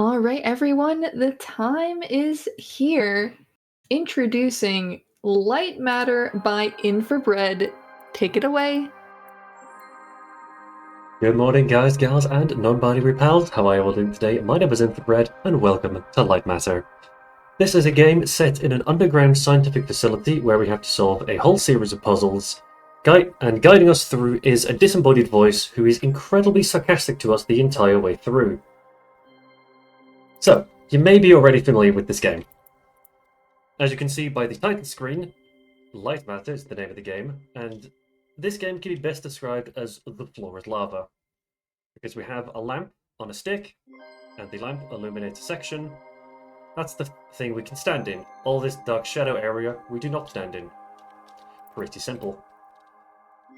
All right, everyone, the time is here. Introducing Lightmatter by Infrabread. Take it away. Good morning, guys, gals, and non-binary pals. How are you all doing today? My name is infrabread, and welcome to Lightmatter. This is a game set in an underground scientific facility where we have to solve a whole series of puzzles. And guiding us through is a disembodied voice who is incredibly sarcastic to us the entire way through. So, you may be already familiar with this game. As you can see by the title screen, Lightmatter is the name of the game, and this game can be best described as the floor is lava. Because we have a lamp on a stick, and the lamp illuminates a section. That's the thing we can stand in. All this dark shadow area we do not stand in. Pretty simple.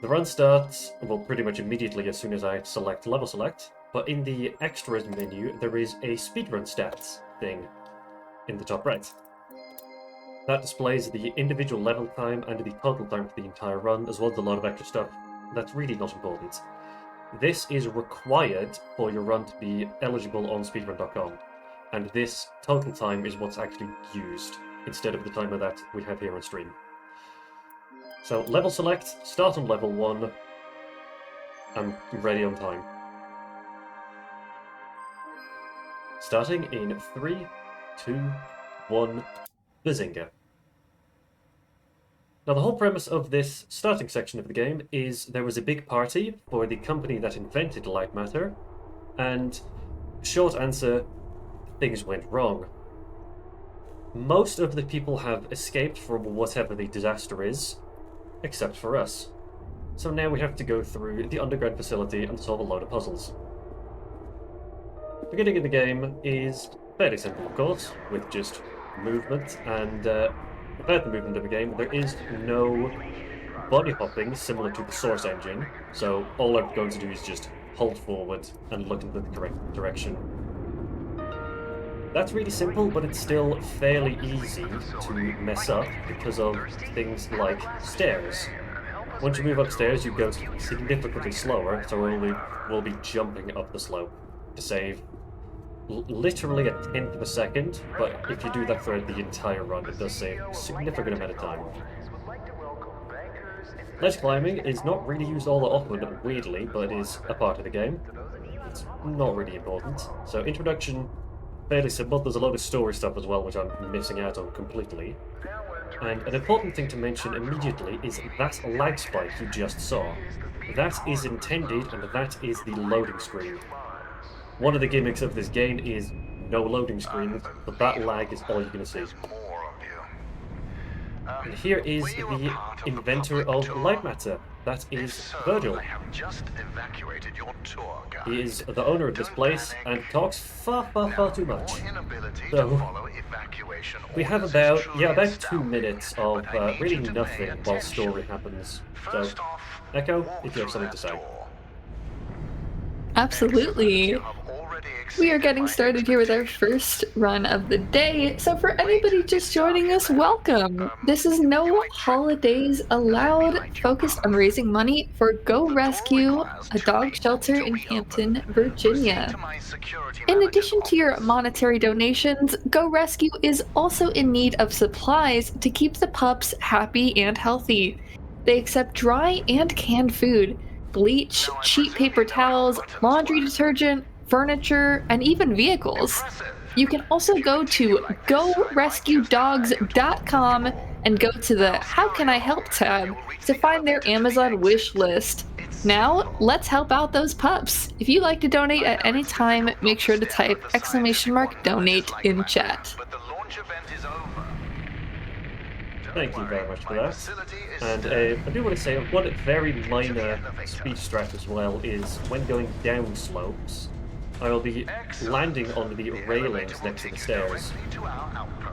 The run starts, well, pretty much immediately as soon as I select level select, but in the extras menu there is a speedrun stats thing in the top right. That displays the individual level time and the total time for the entire run, as well as a lot of extra stuff that's really not important. This is required for your run to be eligible on speedrun.com, and this total time is what's actually used, instead of the timer that we have here on stream. So level select, start on level 1, I'm ready on time. Starting in 3, 2, 1, Bazinga. Now the whole premise of this starting section of the game is there was a big party for the company that invented Lightmatter, and short answer, things went wrong. Most of the people have escaped from whatever the disaster is, except for us. So now we have to go through the underground facility and solve a load of puzzles. The beginning of the game is fairly simple, of course, with just movement, and about the movement of the game, there is no body hopping similar to the source engine, so all I'm going to do is just hold forward and look in the correct direction. That's really simple, but it's still fairly easy to mess up because of things like stairs. Once you move upstairs, you go significantly slower, so we'll be jumping up the slope to save literally a tenth of a second, but if you do that throughout the entire run, it does save a significant amount of time. Ledge climbing is not really used all that often, weirdly, but it is a part of the game. It's not really important. So introduction, fairly simple. There's a lot of story stuff as well, which I'm missing out on completely. And an important thing to mention immediately is that lag spike you just saw. That is intended, and that is the loading screen. One of the gimmicks of this game is no loading screens, but that lag is all you're going to see. And here is the inventor of Lightmatter. That is Virgil. He is the owner of this place and talks far too much. So we have about 2 minutes of really nothing while story happens. So, Echo, if you have something to say. Absolutely. We are getting started here with our first run of the day, so for anybody just joining us, welcome! This is No Holidays Allowed, focused on raising money for Go Rescue, a dog shelter in Hampton, Virginia. In addition to your monetary donations, Go Rescue is also in need of supplies to keep the pups happy and healthy. They accept dry and canned food, bleach, cheap paper towels, laundry detergent, furniture, and even vehicles. You can also go to gorescuedogs.com and go to the How Can I Help tab to find their Amazon wish list. Now, let's help out those pups. If you'd like to donate at any time, make sure to type !donate in chat. Thank you very much for that. And I do want to say one very minor speed strat as well is when going down slopes, I will be landing on the railings next to the stairs.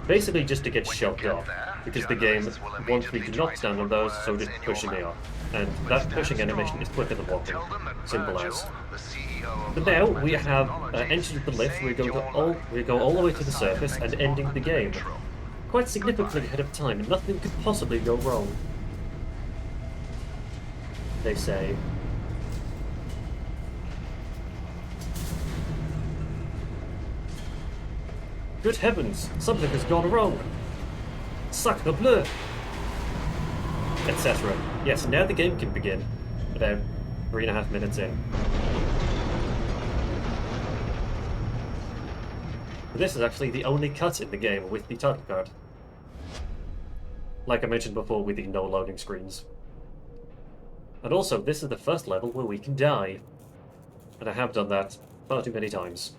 Basically just to get shoved off, because the game wants me to not stand on those, so just pushing me off. And that pushing animation is quicker than walking. Simple as. But now we have entered the lift, we go all the way to the surface and ending the game. Quite significantly ahead of time, and nothing could possibly go wrong. They say. Good heavens, something has gone wrong! Sacre bleu! Etc. Yes, now the game can begin. About 3.5 minutes in. This is actually the only cut in the game with the title card. Like I mentioned before with the no loading screens. And also, this is the first level where we can die. And I have done that far too many times.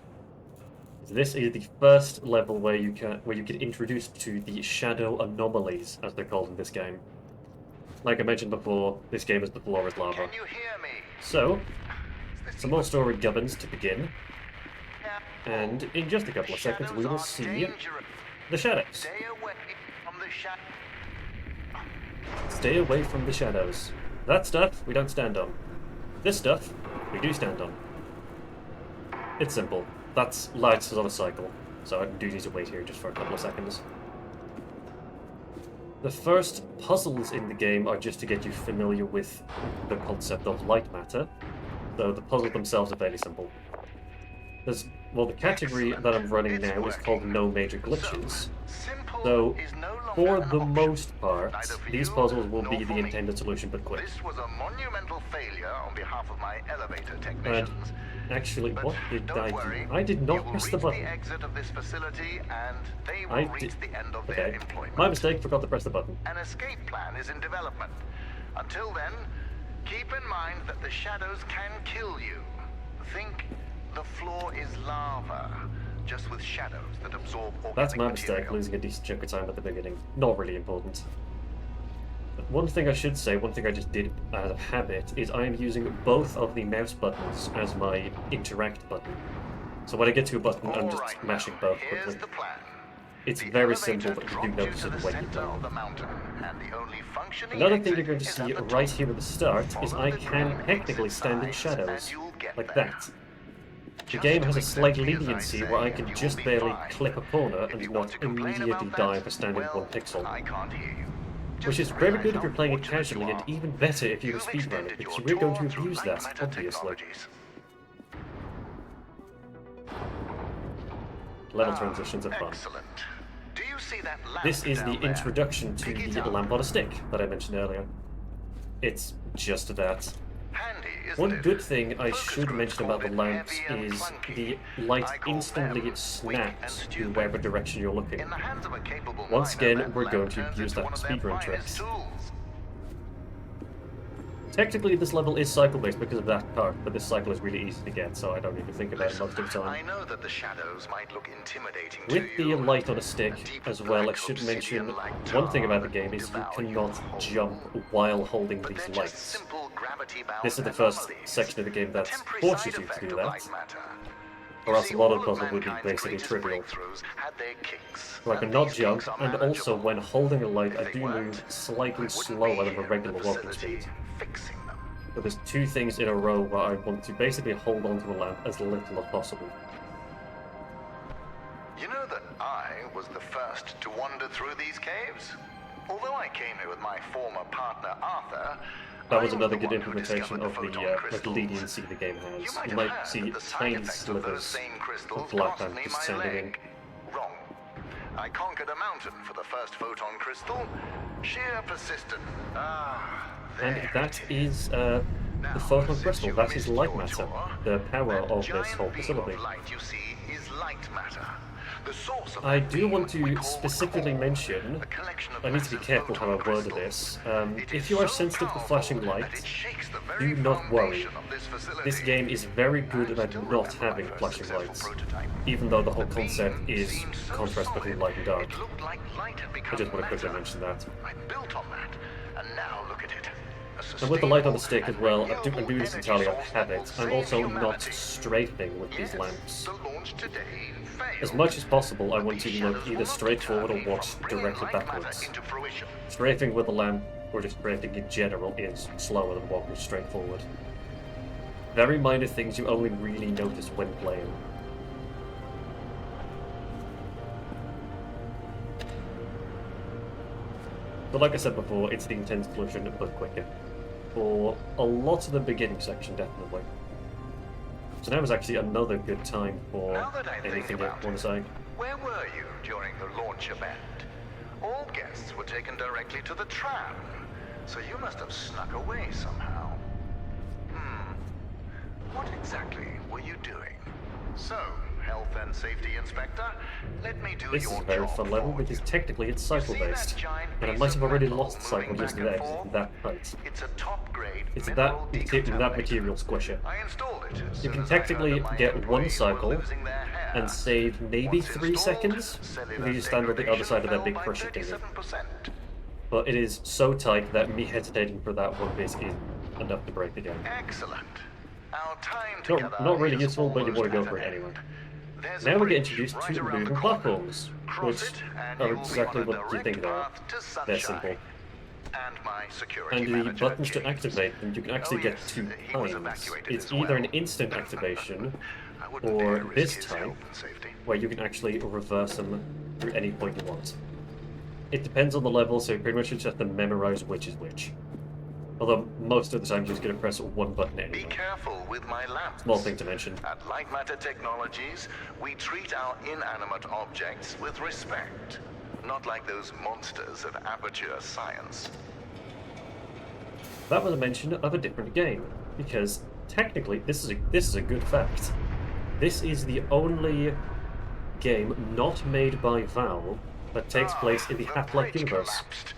This is the first level where you get introduced to the shadow anomalies, as they're called in this game. Like I mentioned before, this game is the floor is lava. Can you hear me? So, some more story gubbins to begin. And in just a couple of seconds we will see the shadows. Stay away from the shadows. Stay away from the shadows. That stuff we don't stand on. This stuff we do stand on. It's simple. That's lights on a cycle, so I do need to wait here just for a couple of seconds. The first puzzles in the game are just to get you familiar with the concept of light matter, though the puzzles themselves are fairly simple. Well, the category that I'm running now is called no major glitches, though for the most part, these puzzles will be the intended solution but quick. This was a monumental failure on behalf of my elevator technicians. And actually, what did I do? Worry, I did not press the button. The exit of this facility and they will reach the end of their employment. My mistake, forgot to press the button. An escape plan is in development. Until then, keep in mind that the shadows can kill you. Think the floor is lava, just with shadows that absorb organic That's my mistake, material. losing a decent chunk of time at the beginning. Not really important. But one thing I should say, one thing I just did out of habit, is I am using both of the mouse buttons as my interact button. So when I get to a button, I'm just mashing both Here's quickly. the plan. It's The very elevator simple, but you do dropped notice to it the when you center of the play. mountain, and the only functioning Another exit thing you're going to is see at the right top. here at the start is Follow I the can green technically exit stand in signs shadows, and you'll get like there. that. The Just game do has a slight exactly as I leniency say, where I and can you will just be barely fine. clip a corner If you and want not to complain immediately about die that, for standing well, 1 pixel. I can't hear you. Which is Just very realize good if how you're playing it fortunate casually, you and are. even better if you're a You've speedrunner, extended because your we're going to tour through abuse that, Lightmatter obviously. technologies. Level transitions are fun. Excellent. Do you see that lamp This is the down there? introduction to Pick it the up. lamp on a stick that I mentioned earlier. It's just that. Handy, isn't One it? good thing I Focus should groups mention call about the it lamps heavy and is clunky. the light I call instantly them snaps weak and to stupid. wherever direction you're looking. In the hands of a capable Once miner, again, that we're lamp going to turns use into that one of their speedrun finest tricks. tools. Technically, this level is cycle-based because of that part, but this cycle is really easy to get, so I don't even think about it most of the I time. know that the shadows might look intimidating With to the you. light on a stick Deep as well, I black should mention obsidian-like one thing tar about the game is you devour cannot whole. jump while holding But these they're just lights. simple gravity-bound This is the first anomalies. section of the game that Temporary forces side you to effect do of that, light matter. or You else see, a lot all of the puzzle would be mankind's basically greatest trivial. breakthroughs had their kicks, So I and cannot these jump, kicks are and also manageable. when holding a light, I If they do weren't, move slightly we wouldn't slower be than a here regular at the walking facility speed. fixing them. But there's two things in a row where I want to basically hold onto a lamp as little as possible. You know that I was the first to wander through these caves? Although I came here with my former partner Arthur, That I was another the good one who implementation discovered of the photon like crystals. leniency the game has. You might You have might heard see that the side tiny effect of those slivers same crystals of black cost lamp me just my standing in. leg. Wrong. I conquered a mountain for the first photon crystal. Sheer persistence. Ah, And there that it is the photon since crystal. you That is missed your Lightmatter, tour, the power that of giant this whole beam facility. of light you see is light matter. The source of I that do beam want we to call specifically core, mention, a collection of I need to be massive careful how I photon word crystals. this. It If is you are so sensitive to powerful flashing that light, it shakes the very do not worry. foundation of this facility. This game is very good I about still not remember having my first flashing successful lights, prototype. even though the whole The concept beam is seemed so contrast between solid, light and dark. It looked like light had become I just want to quickly matter. mention that. I built on that, and now look at it. And with the light on the stick as well, I'm sustainable doing this energy entirely out of source that will habit. I'm save also not humanity. strafing with these Yes, lamps. the launch today failed. As much as possible, I want These to look shadows either will not straight forward deter or me watch from bringing directly light matter backwards. into fruition. Strafing with a lamp, or just strafing in general, is slower than walking straight forward. Very minor things you only really notice when playing. But like I said before, it's the intense solution, but quicker. For a lot of the beginning section, definitely. So now is actually another good time for Now that I think anything you about want to say. where were you during the launch event? All guests were taken directly to the tram, so you must have snuck away somehow. What exactly were you doing? So, Health and Safety Inspector, let me do This your is a very job fun level for because you. technically it's You see cycle-based. that giant And I piece might of have already metal lost the cycle moving just back and there, forth? that height. It's a top-grade It's mineral that decontaminator. material squisher. I installed it as You soon can as I heard technically that my get one employees were cycle losing their hair. and save maybe Once 3 installed, seconds if cellular you stand on the other side of that big degradation crusher fell thingy. by 37%. But it is so tight that me hesitating for that one bit is enough to break the game. Excellent. Our time together Not really is useful, but you want to go almost for it at an anyway. end. There's Now a we get bridge introduced right to around the moving corner. platforms, Cross which it, and are you will be exactly on a what you think they are. direct path to They're sunshine. simple. And my security And the manager, buttons to James. activate them, you can actually Oh, get yes, 2 he was times. evacuated It's as either an well. instant activation, I wouldn't or dare risk this his type, health and safety. where you can actually reverse them through any point you want. It depends on the level, so you pretty much just have to memorize which is which. Although most of the time you're just going to press one button Be anyway. careful with my lamps. Small thing to mention. At Lightmatter Technologies, we treat our inanimate objects with respect. Not like those monsters of aperture science. That was a mention of a different game, because technically this is a good fact. This is the only game not made by Valve that takes place in the Half-Life bridge universe. collapsed.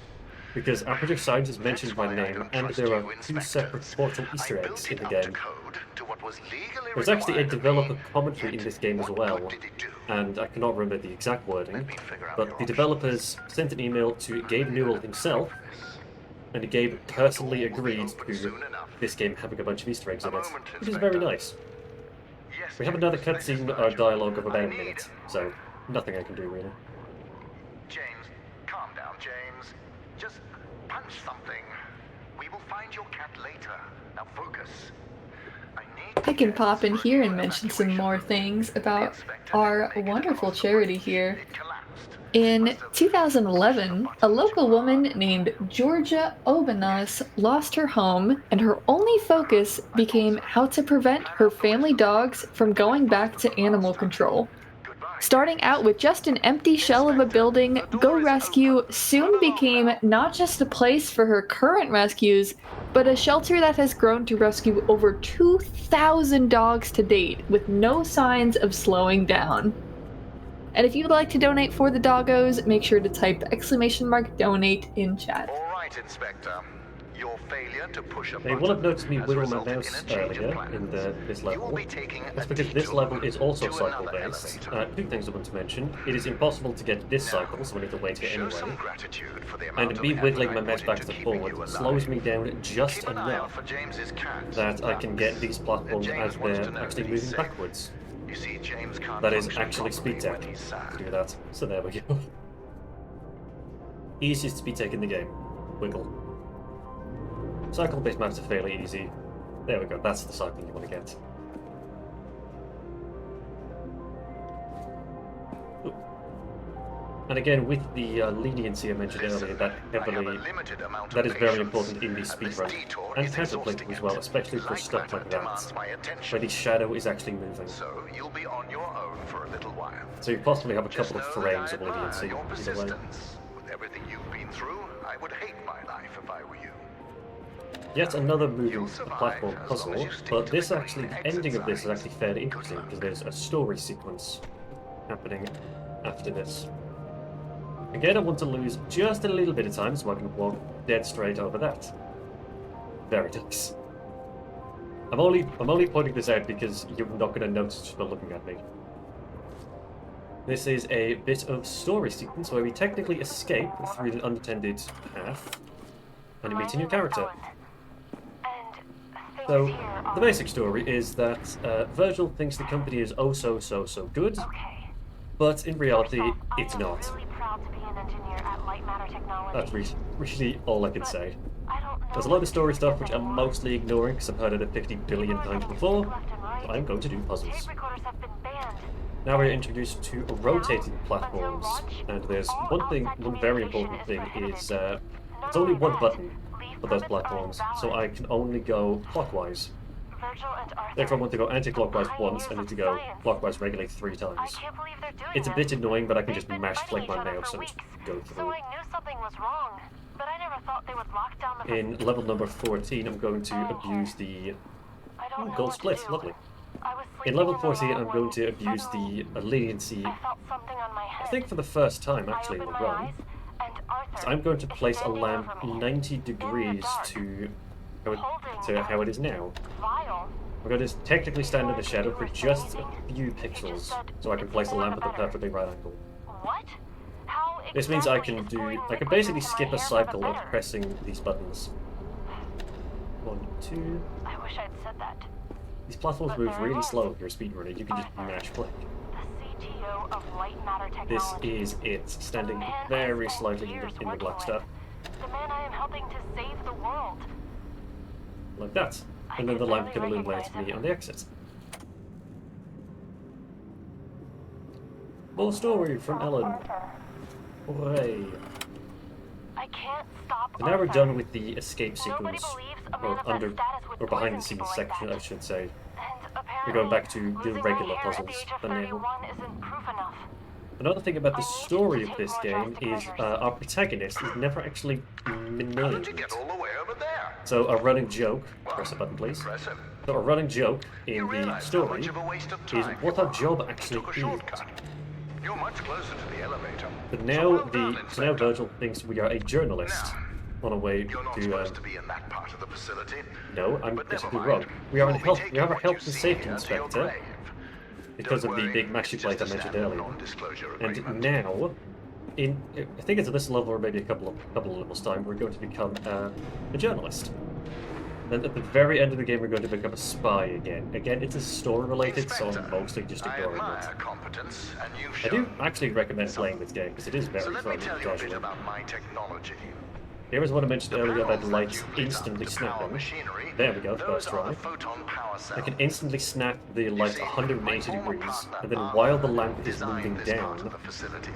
Because Aperture Science is mentioned That's by why I name, don't and trust there you, are 2 inspectors. separate portal I Easter built eggs in it the up to game. code to what was legally There's actually a required of developer me. commentary in Yet, this game as what well, good did it do? and I cannot remember the exact wording, Let me figure out but your the options. developers sent an email to Gabe Newell himself, and Gabe personally agreed to this game having a bunch of Easter eggs in it, which is very nice. Yes, We have another James, this is cutscene Virgil. dialogue of about I a need minute, so nothing I can do really. James, calm down, James. Just punch something. We will find your cat later. Now focus. I can pop in here and mention some more things about our wonderful charity here. In 2011, a local woman named Georgia Obanos lost her home, and her only focus became how to prevent her family dogs from going back to animal control. Starting out with just an empty shell of a building, Go Rescue soon became not just a place for her current rescues, but a shelter that has grown to rescue over 2,000 dogs to date, with no signs of slowing down. And if you'd like to donate for the doggos, make sure to type !donate in chat. All right, Inspector. Your failure to push a They will have noticed me wiggle my mouse earlier in this level. That's because this level is also cycle-based. 2 things I want to mention. It is impossible to get this cycle, so I need to wait here anyway. And me wiggling my mouse back and forward slows me down just enough that I can get these platforms as they're actually moving backwards. That is actually speed tech to do that. So there we go. Easiest speed tech in the game. Wiggle. Cycle-based maps are fairly easy. There we go, that's the cycle you want to get. Ooh. And again, with the leniency I mentioned earlier, that is very important in the speedrun. And counterplay as well, especially for stuff like that, where the shadow is actually moving. So you'll be on your own for a little while. So you possibly have a couple of Just know frames that of I admire leniency your either way. persistence. With everything you've been through, I would hate my life if I were you. Yet another moving You'll survive platform as long as puzzle, you stick but to this the actually, green the ending of exit this is signs. actually fairly Good interesting, luck. because there's a story sequence happening after this. Again, I want to lose just a little bit of time so I can walk dead straight over that. Very nice. I'm only pointing this out because you're not going to notice just by looking at me. This is a bit of story sequence where we technically escape through the unattended path and meet a new character. So, the basic story is that Virgil thinks the company is oh so good, but in reality, it's not. That's really all I can say. There's a lot of story stuff which I'm mostly ignoring because I've heard it 50 billion times before, so I'm going to do puzzles. Now we're introduced to rotating platforms, and there's one very important thing is there's only one button for those platforms, so I can only go clockwise. If I want to go anti-clockwise once, I need to go clockwise regularly 3 times. I can't believe they're doing It's a bit this. annoying, but I can They've just been mash fighting like each my other mouse for and weeks, go so through. I knew something was wrong. But I never thought they would lock down the In level number 14, I'm going to abuse the I don't know gold what split. to do. Lovely. I was In sleeping level the 14, lab I'm going to when abuse the suddenly leniency. I felt something on my head. I think for the first time, I actually, in the opened my run. eyes, and Arthur So I'm going to is place a standing lamp over me, 90 in the degrees dark, to holding how it is now. vial. I'm going to technically stand in the Before I shadow could for do or say just a anything, few he just pixels, said, so I can "It's place a for lamp the at the better." perfectly right angle. What? How This means I can exactly is pouring I can liquid basically into my skip a hair for the cycle of better? pressing these buttons. 1, 2. I wish I'd said that. These platforms But move there I really was. slow if you're a speedrunner. You can just Arthur, mash play. the CTO of Lightmatter This Technology. is it, standing The man very I've spent slightly years in the working black with. stuff. The man I am helping to save the world. Like that. I And then the could lamp can barely illuminate recognize me him. on the exit. Full story from Ellen. Arthur, Hooray. I can't stop So now we're Arthur. done with the escape Nobody sequence, believes a man or of that under, status would or behind the poison scenes people like section, that. I should say. And We're going back to apparently, the losing regular my hair at the puzzles age of for now. 31 isn't proof enough. Another thing about the I need story to of take this more game drastic is measures. our protagonist is never actually How did you named. get all the way over there? So a running joke, press a button please. Impressive. So a running joke in You the realize how story much of a waste of is time what you our are. job You actually took a is. shortcut. You're much closer to the elevator. But So now well done, so now Inspector. Virgil thinks we are a journalist Now, on our way You're not to supposed to be in that part of the facility. no, I'm But never basically mind. wrong. We are We'll in be health taking we have a what health you and see safety here to your inspector grave. because Don't of the worry, big mashy it's plate I just a mentioned standard earlier. non-disclosure And agreement. now I think it's at this level or maybe a couple of levels time, we're going to become a journalist. Then at the very end of the game, we're going to become a spy again. Again, it's a story related, so I'm Inspector, mostly just I ignoring admire it. competence, and you've I do shown. actually recommend playing this game because it is So very let fun me tell and you a bit casual. about my technology. Here is what I mentioned The earlier about panels lights that you lit up instantly to power snapping. machinery, There we go, those first are try. the photon power cells. I can instantly snap the light see, 180 my former degrees, partner, and then Arthur, while the lamp is designed moving this part of down, the facility.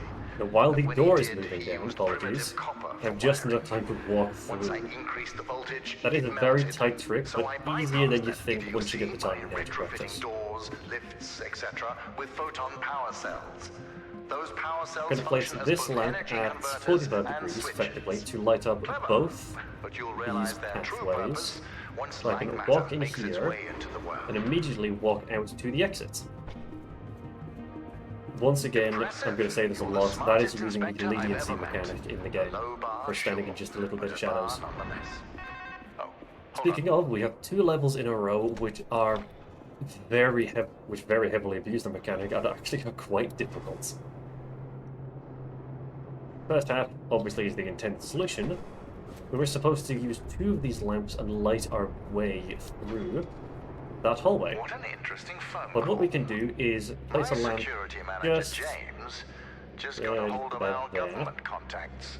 while the When he door is did, moving he down, used apologies, primitive copper I have for just wiring. enough time to walk Once I through. increased the voltage, That is it a very melted. tight trick, So but I easier than bypassed you that think once you get the idiocy time by down to practice. retrofitting doors, lifts, etc. with photon power cells. Those power cells I'm going to place function as this both lamp energy at converters 45 and degrees, switches. effectively, to light up Clever. both But you'll these realize their true pathways. purpose once So I can light walk matter in makes its here way into the world. and immediately walk out to the exit. Once again, I'm going to say this a lot, that is using the leniency mechanic in the game for standing in just a little bit of shadows. Speaking of, we have 2 levels in a row which are very heavily abuse the mechanic and actually are quite difficult. First half, obviously, is the intended solution. We were supposed to use 2 of these lamps and light our way through that hallway. What an interesting phone But what call. we can do is place a My lamp security manager, just James, got a hold of our about there. government contacts.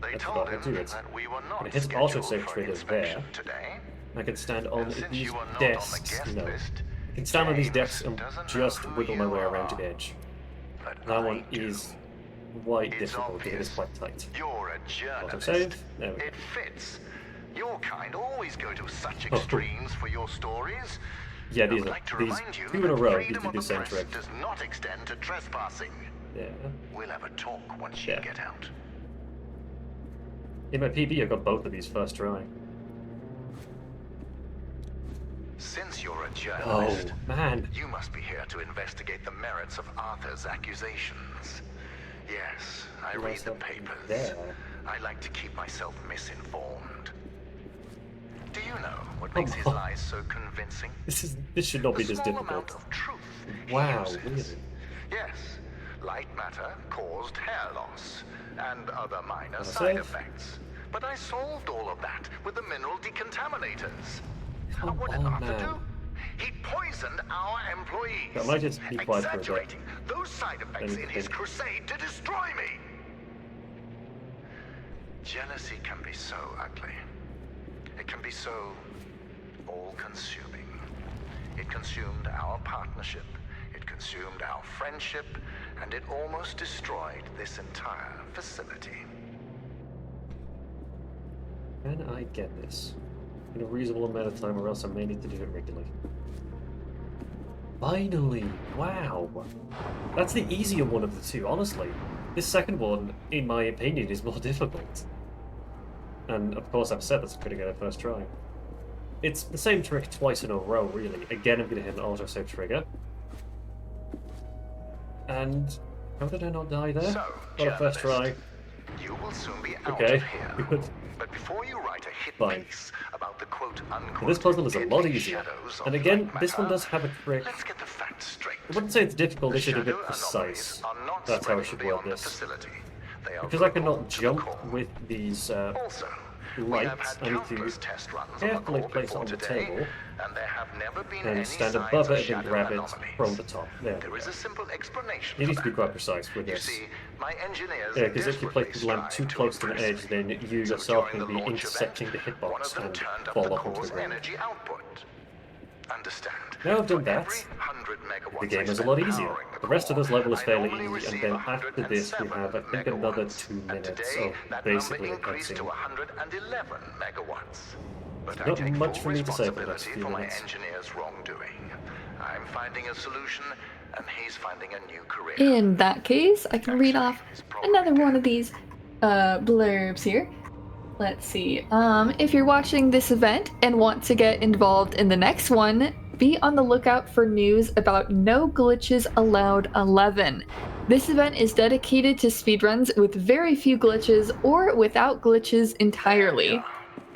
They That's told what I'll him do it. that we were not And his scheduled auto-save for trigger inspection there. today. I can stand on And since these you were not desks, on the guest list, I can stand on these James desks and doesn't just know who wiggle my you way around to are. the edge. But That I one do. is quite It's difficult because it is obvious. quite tight. You're a journalist. Autosave. There we go. It fits. Your kind always go to such Oh. extremes for your stories. Yeah, I these would are like to these remind you 2 in a that row freedom gives you of the the same press trick. does not extend to trespassing. Yeah. We'll have a talk once you Yeah. get out. In my PB, I got both of these first try. Since you're a Oh, journalist, man. you must be here to investigate the merits of Arthur's accusations. Yes, I read the papers. There. I like to keep myself misinformed. Do you know what makes his lies so convincing? This should not be The this small amount difficult. of truth he Wow, uses. really? Yes, light matter caused hair loss and other minor Wanna side save? effects. But I solved all of that with the mineral decontaminators. Come What did on, Arthur man. do? He poisoned our employees. I might just be quiet for a bit. Exaggerating those side effects And- in his and- crusade to destroy me. Jealousy can be so ugly. It can be so all-consuming. It consumed our partnership, it consumed our friendship, and it almost destroyed this entire facility. Can I get this? in a reasonable amount of time, or else I may need to do it regularly. Finally! Wow! That's the easier one of the two, honestly. This second one, in my opinion, is more difficult. And of course I've said that's going to get a first try. It's the same trick twice in a row, really. Again, I'm going to hit an autosave trigger. And how did I not die there? So, Got a first try. You will soon be out Okay, of here. good. But before you write a hit Fine. piece about the quote-unquote So this puzzle is a lot deadly easier. shadows of And again, Lightmatter, this one does have a trick. let's get the facts straight. I wouldn't say it's difficult, The it's just a bit shadow precise. anomalies are not That's how I spreading should beyond word the this. facility. They are Because I vocal cannot to the jump core. with these Also, we have lights, had I need countless to test runs on the carefully core place it before on the today, table and there have never been and any stand signs above of it and then shadow grab it anomalies. from the top. There we There go. is a simple explanation You for need to be that. quite precise with You this. see, my engineers Yeah, because if you place desperately the lamp too strive close to an impress edge, me. then you So yourself during can the be launch intersecting the event, one hitbox of them and turned up fall the off into core's the ground. energy output. Understand? Now I've done For that, every 100 megawatts the game I is a spend lot easier. powering The rest of this core, level is I fairly normally easy, and receive then after this we 107 have, I think, another megawatts. 2 And minutes today, of that basically number a increased to cutscene. 111 megawatts. But I Not take much full for me to say for the next responsibility few for my minutes. engineer's wrongdoing. I'm finding a solution, and he's finding a new career. In that case, I can read off another one of these blurbs here. Let's see. If you're watching this event and want to get involved in the next one, be on the lookout for news about No Glitches Allowed 11. This event is dedicated to speedruns with very few glitches or without glitches entirely.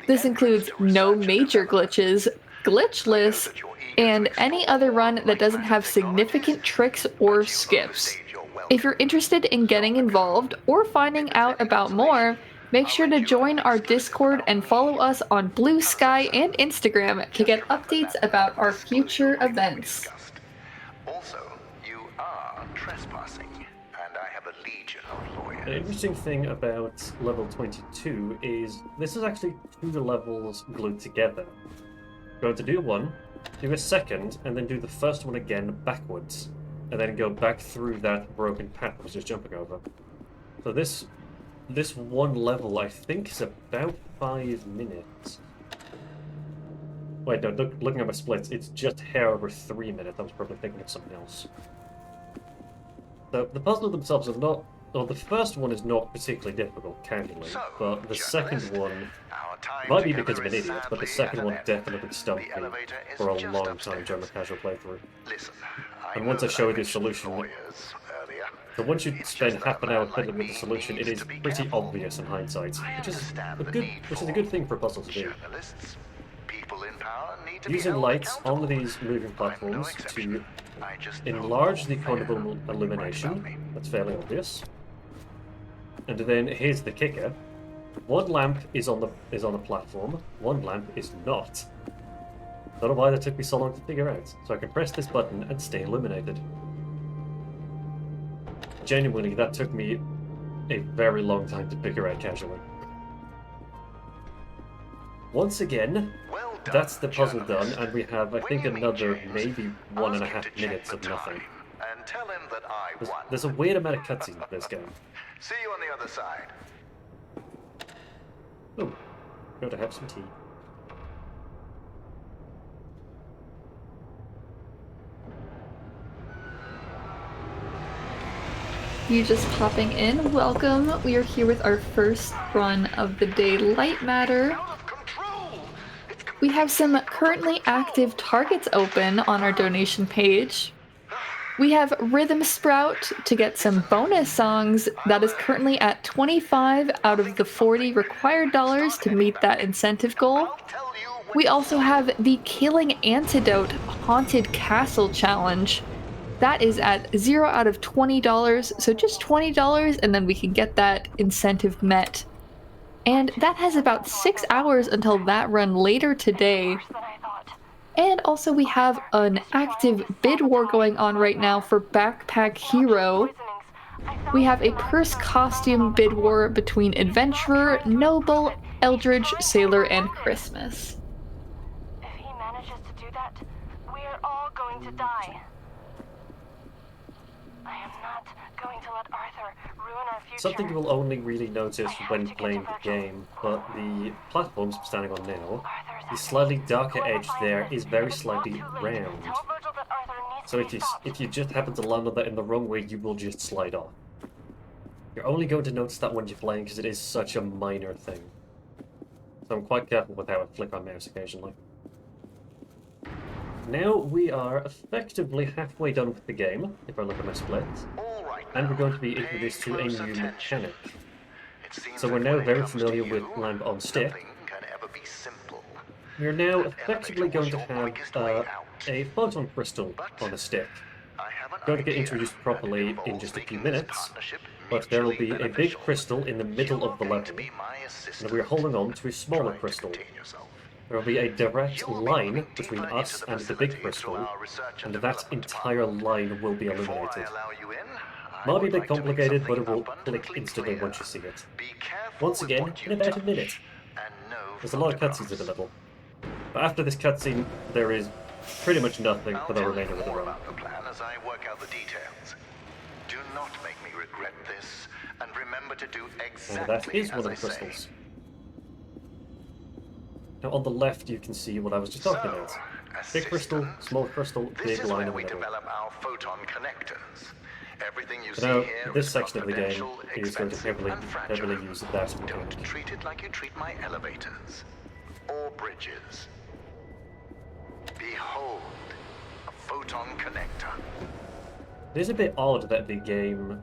This includes no major glitches, glitchless, and any other run that doesn't have significant tricks or skips. If you're interested in getting involved or finding out about more, make sure to join our Discord and follow us on Blue Sky and Instagram to get updates about our future events. Also, you are trespassing, and I have a legion of lawyers. The interesting thing about level 22 is this is actually 2 levels glued together. Going to do one, do a second, and then do the first one again backwards, and then go back through that broken path I was just jumping over. So this one level, I think, is about 5 minutes. Wait, no, looking at my splits, it's just hair over 3 minutes. I was probably thinking of something else. So the puzzles themselves are not... Well, the first one is not particularly difficult, candidly, So, but the second journalist, one our time might be together because of an is idiot, but the sadly second at one an end. definitely stumped The me elevator is for a just long upstairs. time during my casual playthrough. Listen, And I once know I that show you the mentioned solution, lawyers earlier. so once you It's spend just half that an hour man fiddling like with the me solution, it needs is to be pretty careful. obvious in hindsight, I which is understand a the good, need which is a for good thing for a puzzle to do. journalists. People in power need to be Using held lights on accountable. these moving I'm no platforms exception. to I just know enlarge the more cone fair. of Right about illumination. me. That's fairly obvious. And then here's the kicker: one lamp is on the platform, one lamp is not. Don't know why that took me so long to figure out. So I can press this button and stay illuminated. Genuinely, that took me a very long time to figure out casually. Once again, Well done, that's the puzzle done, journalist. and we have, I When think, you meet another James, maybe ask him 1.5 to check minutes the of nothing. time and tell him that I won. There's a weird amount of cutscenes in this game. See you on the other side. Oh, go to have some tea. You just popping in, welcome. We are here with our first run of the day, Lightmatter. Out of control. It's We have some currently active targets open on our donation page. We have Rhythm Sprout to get some bonus songs that is currently at 25 out of the 40 required dollars to meet that incentive goal. I'll tell you when We also have the Killing Antidote Haunted Castle Challenge. That is at 0 out of $20, so just $20 and then we can get that incentive met. And that has about 6 hours until that run later today. Worse than I thought. And also we have an active bid war going on right now for Backpack Hero. We have a purse costume bid war between Adventurer, Noble, Eldridge, Sailor, and Christmas. If he manages to do that, we are all going to die. I am not going to let Arthur ruin our future. Something you will only really notice when playing the game, but the platforms I'm standing on now Arthur's the slightly darker edge there is very slightly round. So if you just happen to land on that in the wrong way, you will just slide off. You're only going to notice that when you're playing because it is such a minor thing. So I'm quite careful with how I flick my mouse occasionally. Now we are effectively halfway done with the game, if I look at my split. And we're going to be introduced to a new mechanic. So we're now very familiar with lamp on stick. We're now effectively going to have a photon crystal on a stick. Going to get introduced properly in just a few minutes, but there will be a big crystal in the middle of the level, and we're holding on to a smaller crystal. There will be a direct line between us and the big crystal, and that entire line will be illuminated. Might be a bit complicated, but it will click instantly once you see it. Once again, in about a minute. There's a lot of cutscenes in the level. But after this cutscene, there is pretty much nothing for the remainder of the run. As I work out the details. Do not make me regret this, and remember to do exactly and that is one of the crystals. Now on the left you can see what I was just talking about. Big crystal, small crystal, big line in the middle. We develop our photon connectors. Everything you So now, see here this is section of the game confidential, is going to heavily use that Don't mechanic. treat it like you treat my elevators or bridges. Behold, a photon connector. It is a bit odd that the game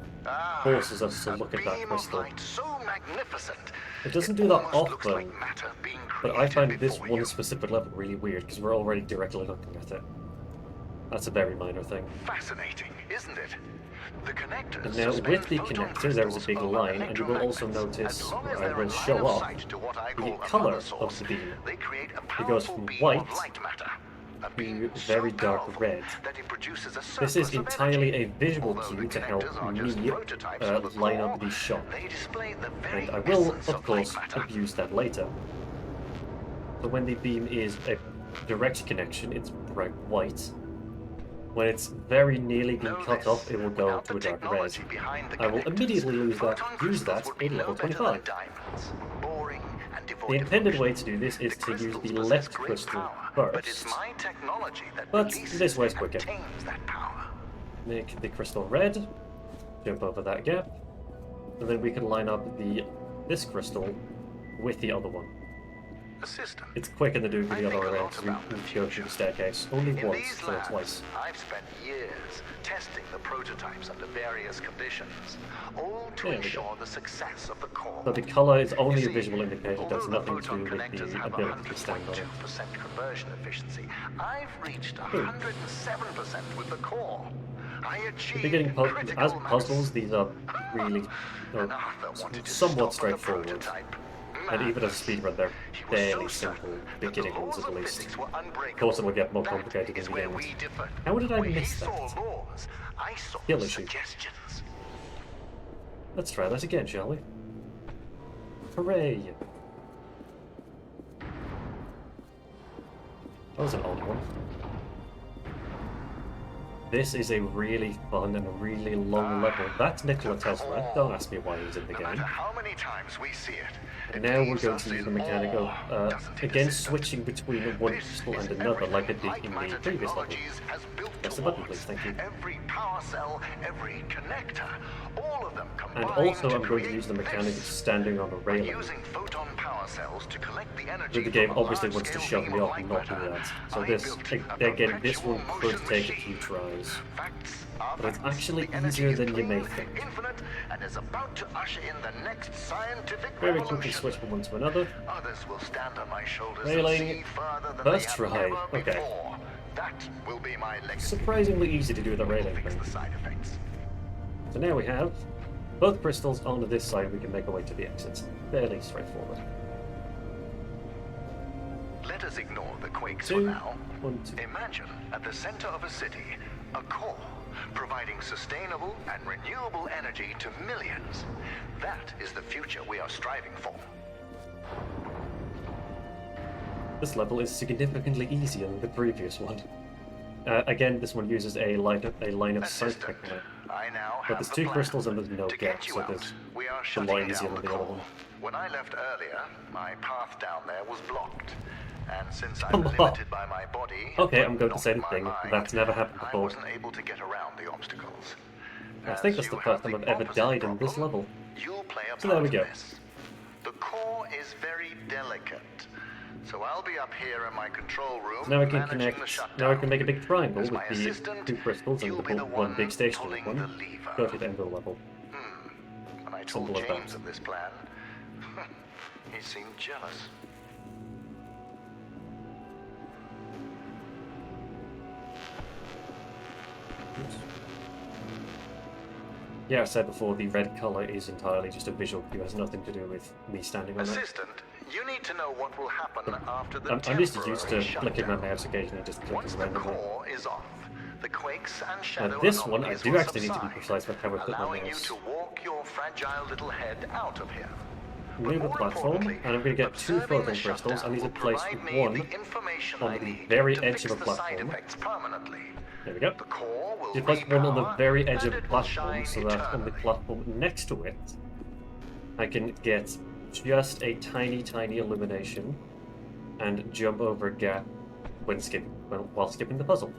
forces us to look at that crystal. So magnificent. It doesn't do that often, Like matter being but I find created this before one you. specific level really weird because we're already directly looking at it. That's a very minor thing. Fascinating, isn't it? The connectors And now with the connector there is a big line, and you will also notice, or I will show off, the colour of the beam. It goes from white to very dark red. This is entirely a visual cue to help me line up the shot. And I will, of course, abuse that later. So when the beam is a direct connection, it's bright white. When it's very nearly being cut off, it will go to a dark red. I will immediately use that in level 25. The intended way to do this is to use the left crystal first, but this way is quicker. Make the crystal red, jump over that gap, and then we can line up this crystal with the other one. It's quicker than doing the other way around, because we go through the staircase only once, or twice. I've spent years testing the prototypes under various conditions, all to ensure the success of the core. So the colour is only a visual indicator, it does nothing to do with the ability to stand on it. 2% conversion efficiency. I've reached 107% with the core. I achieved Beginning as puzzles, these are really somewhat straightforward. And even as a speedrun, they're fairly simple beginning ones at least. Of course, it will get more complicated in the end. How did I miss that? Skill issue. Let's try that again, shall we? Hooray! That was an odd one. This is a really fun and a really long level. That's Nikola Tesla. Don't ask me why he's in the game. How many times we see it. And now we're going to use the mechanic of, again, switching between one crystal and another, like I did in the previous level. Press the button, please, thank you. Every power cell, every connector, all of them And also I'm going to use the mechanic of standing on a railing. using photon power cells to collect the energy. But the game obviously wants to shove me off and not do that. So this, again, this one could take a few tries. But it's actually easier than you may think. Infinite and is about to usher in the next scientific Very quickly switch from one to another. Others will stand on my shoulders Railing. and see further than First they have try. ever Okay. before. That will be my legacy. Surprisingly easy to do with a railing Fix thing. the side effects. So now we have both crystals on this side, we can make our way to the exits. Fairly straightforward. Let us ignore the quakes Two, for now. 1, 2. Imagine at the center of a city, a core, providing sustainable and renewable energy to millions. That is the future we are striving for. This level is significantly easier than the previous one. Again, this one uses a line of sight Assistant, technique. I now But have there's the two plan. crystals and there's no To gap, get you so out, there's we are a shutting lot easier down than the the other core. one. When I left earlier, my path down there was blocked. And since I'm Come on. limited by my body, Okay, but I'm going to not say the my thing. mind, That's never happened I before. wasn't able to get around the obstacles. I think that's As the you first have time the I've ever opposite died in this problem, level. You'll play a So there we part in go. this. The core is very delicate, so I'll be up here in my control room So now I can managing connect. the shutdown. Now I can make a big triangle As with my the assistant, 2 crystals and you'll the be the one big stationary pulling one. the lever. Go to the end of the level. When I told Simple as James that. of this plan, he seemed jealous. Oops. Yeah, I said before, the red color is entirely just a visual cue. It has nothing to do with me standing on it. Assistant, you need to know what will happen after the I'm just used to temporary clicking my shutdown. mouse occasionally, just clicking Once the randomly. core is off, the quakes and shadow Now this one, I anomalies do will actually need to be subside, precise with how I put my allowing you mouse. to walk your fragile little head out of here. Move the More platform, importantly, and I'm going to get 2 observing photon the crystals. I shutdown need to will place provide me one the information on I the need very to edge fix of the the side platform. effects permanently. There we go. The core will You place one on the repower, very edge of and the it will platform, shine so that on the eternally. platform next to it, I can get just a tiny, tiny illumination and jump over a gap when while skipping the puzzle.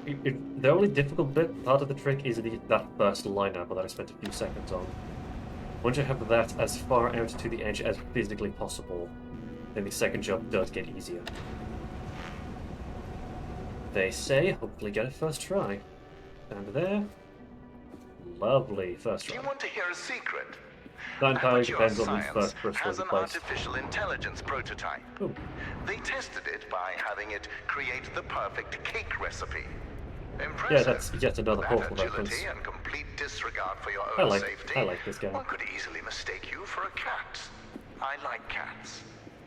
The only difficult part of the trick is that first line apple that I spent a few seconds on. Once you have that as far out to the edge as physically possible, then the second jump does get easier. They say, hopefully get it first try. And there. Lovely first Do try. you want to hear a secret? That entirely Amateur depends on the science first crystal has you an place. artificial intelligence prototype. Ooh. They tested it by having it create the perfect cake recipe. Impressive. Yeah, that's yet another That Portal agility reference. and complete disregard for your I own like safety. this game. One could easily mistake you for a cat. I like cats.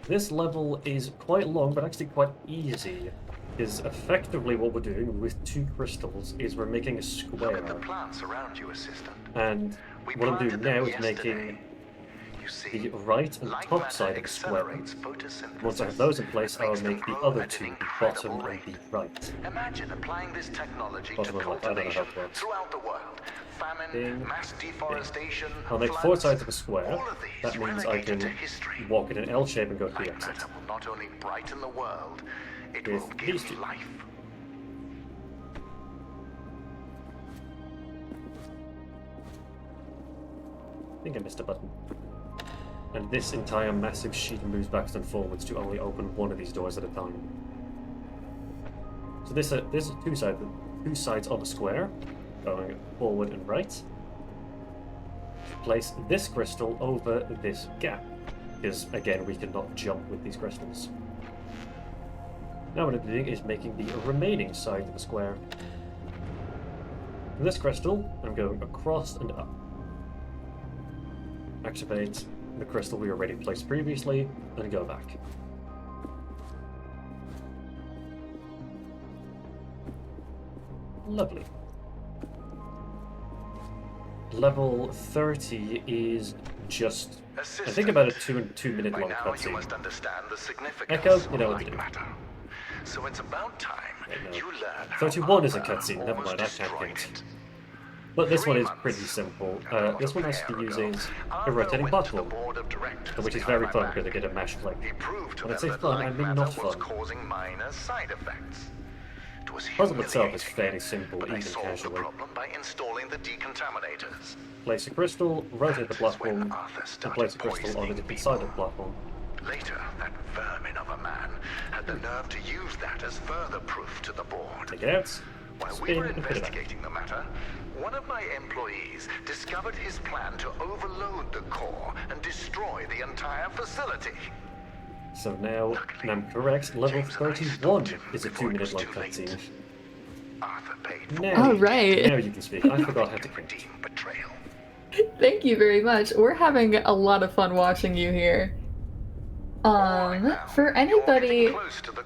This level is quite long, but actually quite easy. Is effectively what we're doing with 2 crystals is we're making a Look at the square. plants around you, assistant. And We what I'm doing planted them now is yesterday. making You see, the right and top Lightmatter side of the square. accelerates photosynthesis. Once I have those in place, It I'll makes them make the grow other at 2, an the incredible bottom and rate. the right. Imagine applying this technology Bottom to and left, I don't know how cultivation it works. throughout the world. Famine, Ding. mass deforestation, I'll make 4 floods, sides of a square. all of these That means I relegated can to history. walk in an L shape and go to the exit. Lightmatter will not only brighten the world, it With will these give 2. life. I think I missed a button. And this entire massive sheet moves backwards and forwards to only open one of these doors at a time. So this is two sides of a square, going forward and right. Place this crystal over this gap, because again we cannot jump with these crystals. Now what I'm doing is making the remaining side of the square. From this crystal, I'm going across and up. Activate the crystal we already placed previously, and go back. Lovely. Level 30 is just, I think, about a 2 minute By long now you cutscene. must understand the significance Echo, you know of what to do. Lightmatter. So it's about time no. you learn how 31 is a Arthur cutscene, never mind, I almost can't destroyed count. it. But this one 3 is months pretty simple. and a lot This of one has to hair be ago, using a Arthur rotating went to the platform, board of directors which is behind very my fun back. because I get a mash flick. He proved to When I them say that fun, I mean Lightmatter not was fun. causing minor side effects. It was Puzzle itself is humiliating, fairly simple, but I even solved the casually. problem by installing the decontaminators. Place a crystal, rotate the That is when platform, Arthur and started place a crystal on a poisoning different side of people. the platform. Later, that vermin of a man had the nerve to use that as further proof to the board. Take it out, While we spin, were and put it back. investigating the matter, one of my employees discovered his plan to overload the core and destroy the entire facility. So now, and I'm correct, level James and I 31 stopped him is a before 2 it was minute long too late. cutscene. Arthur paid for Now, All what he right. did. now you can speak. I forgot how to To count. redeem betrayal. Thank you very much. We're having a lot of fun watching you here. For anybody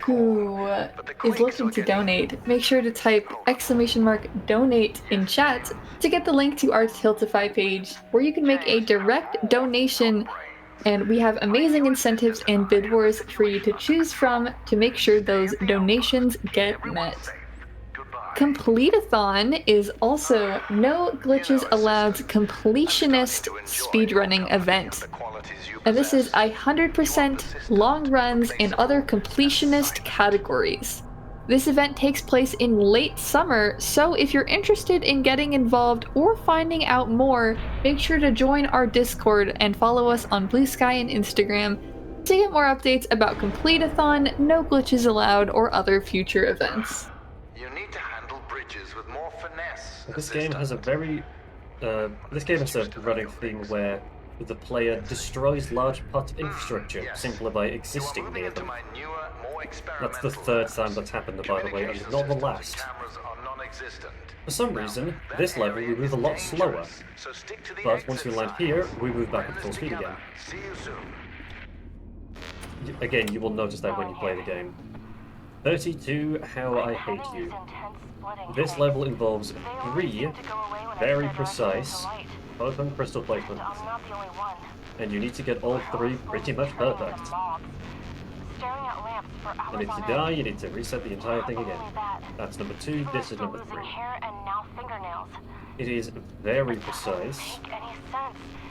who is looking to donate, make sure to type !donate in chat to get the link to our Tiltify page, where you can make a direct donation, and we have amazing incentives and bid wars for you to choose from to make sure those donations get met. Complete-a-thon is also No Glitches Allowed's completionist speedrunning event. qualities you And this is possess. 100% long runs and other completionist categories. This event takes place in late summer, so if you're interested in getting involved or finding out more, make sure to join our Discord and follow us on Blue Sky and Instagram to get more updates about Complete-a-thon, No Glitches Allowed, or other future events. You need to handle bridges with more finesse. This game has a very this game has a running theme where the player destroys large parts of infrastructure simply by existing near them. That's the third time that's happened, by the way, and not the last. For some reason, this level we move a lot slower, but once we land here, we move back at full speed again. Again, you will notice that when you play the game. 32, How I Hate You. This level involves 3 very precise photon crystal placements, and you need to get all 3 pretty much perfect. And if you die, you need to reset the entire thing again. That's number 2, this is number 3. It is very precise.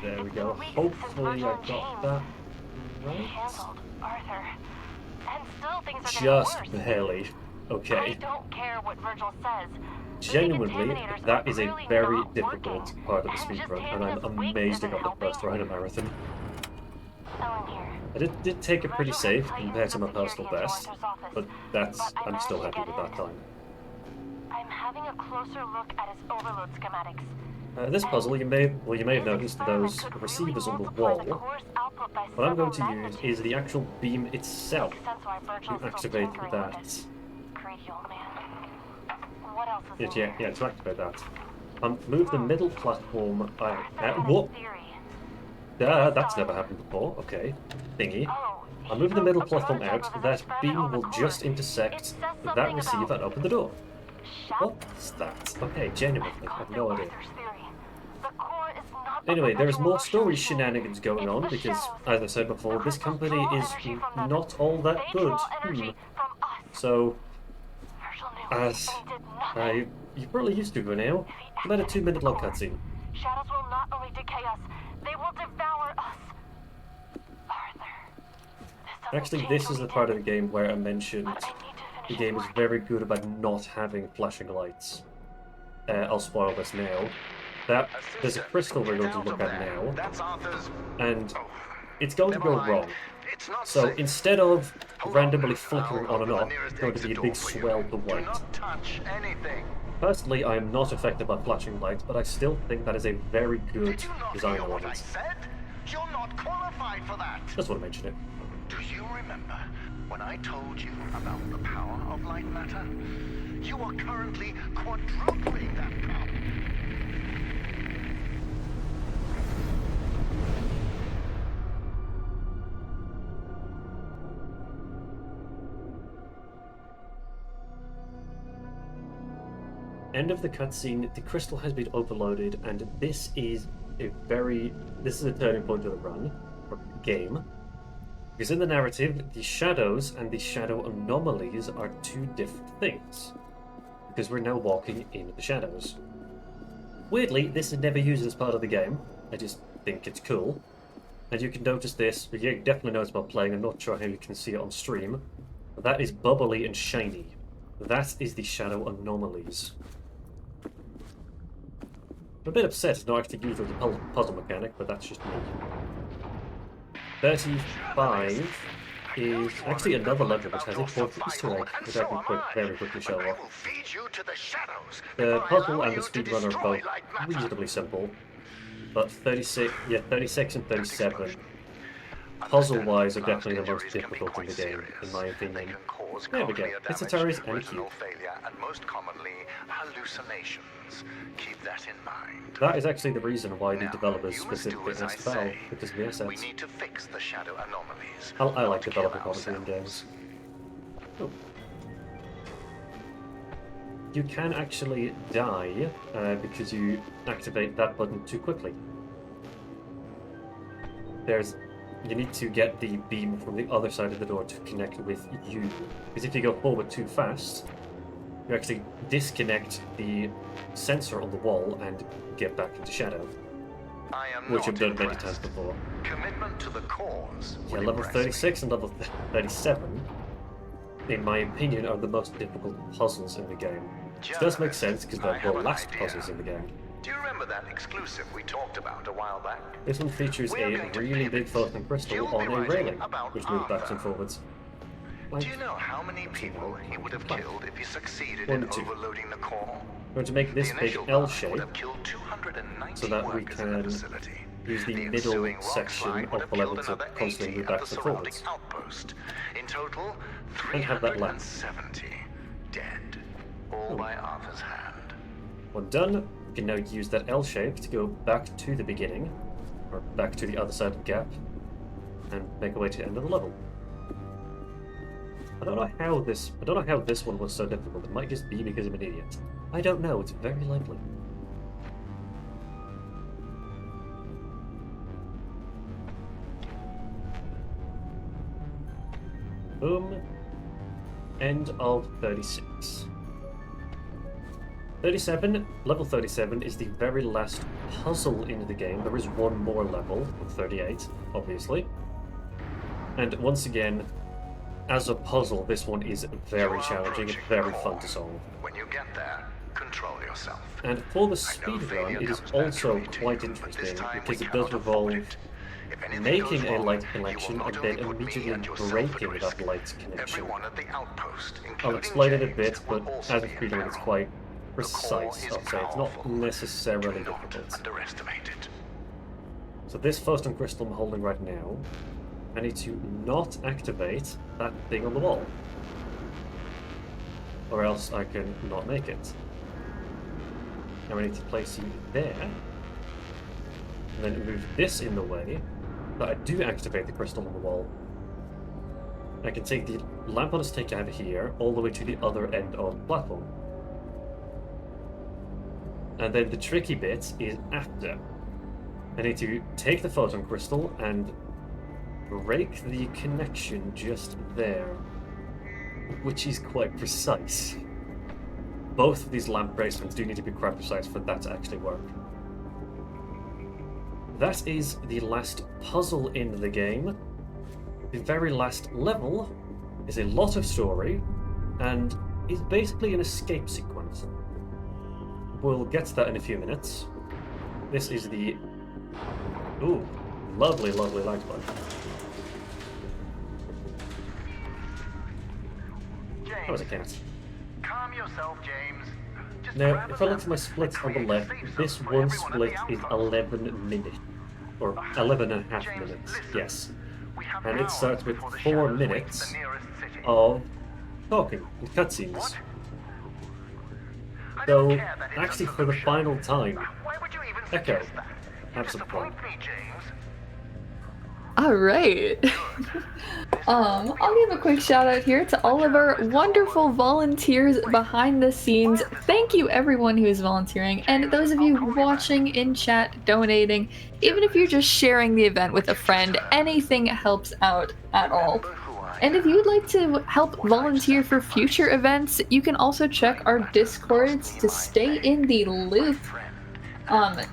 There we go. Hopefully I got that right. Just barely. Okay. I don't care what Virgil says. Genuinely, that is a very difficult part of the speedrun, and I'm amazed I got the first run of Marathon. I did take it pretty safe compared to my personal best, but I'm still happy with that time. I'm having a closer look at his overload schematics. This puzzle, you may have noticed those receivers on the wall. What I'm going to use is the actual beam itself to activate that. Yeah, to activate that. Move the middle platform. What? That's never happened before. Okay, thingy. I'll move the middle platform out. That beam will just intersect that receiver and open the door. What's that? Okay, genuinely, I have no idea. Anyway, there is more story shenanigans going on because, as I said before, this company is not all that good. So, as you're probably used to by now, about a 2-minute long cutscene. Shadows will not only decay us, they will devour us. Arthur. Actually, this is the part of the game where I mentioned the game is very good about not having flashing lights. I'll spoil this now. There's a crystal we're going to look at now, and it's going to go wrong. So instead of randomly flickering on and off, it's going to be a big swell to white. Personally, I am not affected by flashing lights, but I still think that is a very good design element. You're not qualified for that. Just want to mention it. Do you remember when I told you about the power of Lightmatter? You are currently quadrupling that power. End of the cutscene, the crystal has been overloaded, and this is a turning point of the run, or game. Because in the narrative, the shadows and the shadow anomalies are 2 different things. Because we're now walking in the shadows. Weirdly, this is never used as part of the game. I just think it's cool. And you can notice this, but you definitely notice while playing, I'm not sure how you can see it on stream. That is bubbly and shiny. That is the shadow anomalies. I'm a bit upset it's not actually used as a puzzle mechanic, but that's just me. 35 is actually another level which has a important Easter egg, which I can very quickly show off. The puzzle and the speedrun are both reasonably simple, but 36 and 37, puzzle-wise, are definitely the most difficult in the game, in my opinion. There we go. It's a terrorist and a cube. And most commonly, hallucinations. Keep that in mind. That is actually the reason why the developers specifically asked Valve, because of the assets. We need to fix the shadow anomalies. I like developer quality in games. Oh. You can actually die because you activate that button too quickly. You need to get the beam from the other side of the door to connect with you. Because if you go forward too fast, you actually disconnect the sensor on the wall and get back into shadow. which I've done many times before. Commitment to the cause. Yeah, level 36 and level 37, in my opinion, are the most difficult puzzles in the game. It does make sense because they're the last puzzles in the game. Do you remember that exclusive we talked about a while back? This one features a really big floating crystal on a railing, which moves backwards and forwards. Do you know how many people he would have killed if he succeeded One, in two. overloading the core? We're going to make this The big initial L bomb shape would have killed 290 so that we workers in the can facility. use the middle ensuing rock section slide would of have the level killed to another constantly 80 move at backwards the and surrounding forwards. outpost. In total, And have that lap. 370 dead, all by Arthur's hand. When done, we can now use that L shape to go back to the beginning, or back to the other side of the gap, and make our way to the end of the level. I don't know how this one was so difficult. It might just be because I'm an idiot. I don't know, it's very likely. Boom. End of 36. 37, level 37 is the very last puzzle in the game. There is one more level, 38, obviously. And once again, as a puzzle, this one is very challenging and very fun to solve. When you get there, control yourself. And for the speedrun, it is also quite interesting because it does involve making a light connection and then immediately breaking that light connection. I'll explain it a bit, but as a speedrun, it's quite precise, I'll say. It's not necessarily difficult. So this Photon Crystal I'm holding right now, I need to not activate that thing on the wall, or else I can not make it. Now I need to place you there, and then move this in the way that I do activate the crystal on the wall. I can take the lamp on a stick I have here all the way to the other end of the platform. And then the tricky bit is after. I need to take the photon crystal and break the connection just there, which is quite precise. Both of these lamp placements do need to be quite precise for that to actually work. That is the last puzzle in the game. The very last level is a lot of story and is basically an escape sequence. We'll get to that in a few minutes. This is the... Ooh, lovely, lovely light one. That was a cat. Calm yourself, James. Just Now, if I look at my splits on the left, this one split is 11 minutes. Or 11 and a half minutes, yes. And it starts with 4 minutes of talking, with cutscenes. So, actually for the final time, Echo, have some fun. Alright. I'll give a quick shout out here to all of our wonderful volunteers behind the scenes. Thank you everyone who's volunteering, and those of you watching in chat, donating, even if you're just sharing the event with a friend, anything helps out at all. And if you would like to help volunteer for future events, you can also check our Discords to stay in the loop.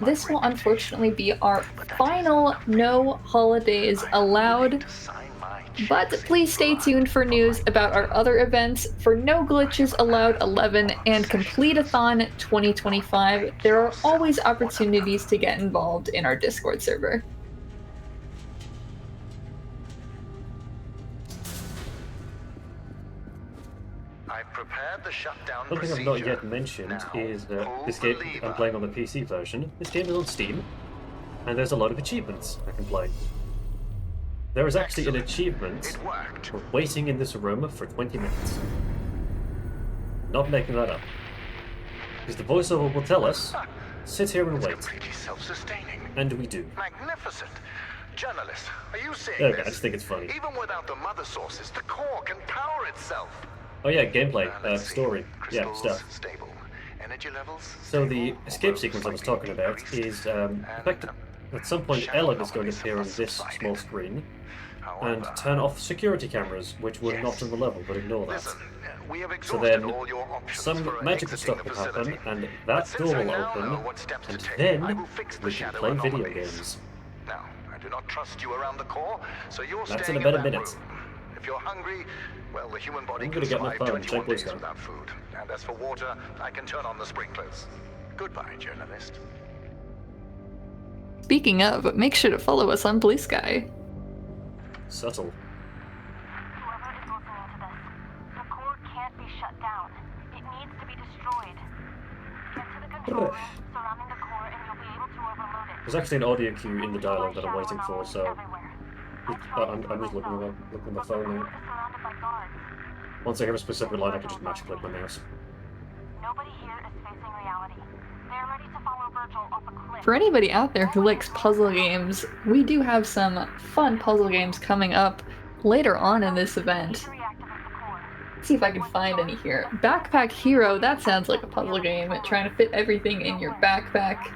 This will unfortunately be our final No Holidays Allowed, but please stay tuned for news about our other events. For No Glitches Allowed 11 and Complete-a-thon 2025, there are always opportunities to get involved in our Discord server. One thing I've not yet mentioned is that this game, I'm playing on the PC version. This game is on Steam, and there's a lot of achievements I can play. There is actually an achievement for waiting in this room for 20 minutes. Not making that up. Because the voiceover will tell us, sit here and wait. And we do. Magnificent. Journalist, are you seeing Okay, this? I just think it's funny. Even without the mother sources, the core can power itself. Oh yeah, gameplay, story, yeah, stuff. Stable. Energy levels So the stable, escape although sequence I was slightly talking about increased. is, in fact, at some point Ellen is going to appear on this small screen and turn off security cameras, which were not in the level, but ignore that. Listen, We have So exhausted then all your options some for magical exiting stuff the will happen, facility. and But that since door I will now know open, what steps to and take, I then will fix the we can shadow play video anomalies. games. Now, I do not trust you around the core, so you're That's staying in about a that minute. room. If you're hungry, well, the human body I'm can gonna get my survive phone and 21 check Blue days Sky. without food. And as for water, I can turn on the sprinklers. Goodbye, journalist. Speaking of, make sure to follow us on Blue Sky. Subtle. Whoever is listening to this, the core can't be shut down. It needs to be destroyed. Get to the control room surrounding the core and you'll be able to overload it. There's actually an audio cue in the dialogue that I'm waiting for, so Everywhere. I'm just looking at my phone now. The core is surrounded by guards. Once I hear a specific line, I can just match click my mouse. Nobody here is facing reality. They're ready to follow Virgil off a cliff. For anybody out there who likes puzzle games, we do have some fun puzzle games coming up later on in this event. Reactivate the core. Let's see if I can find any here. Backpack Hero, that sounds like a puzzle game, trying to fit everything in your backpack.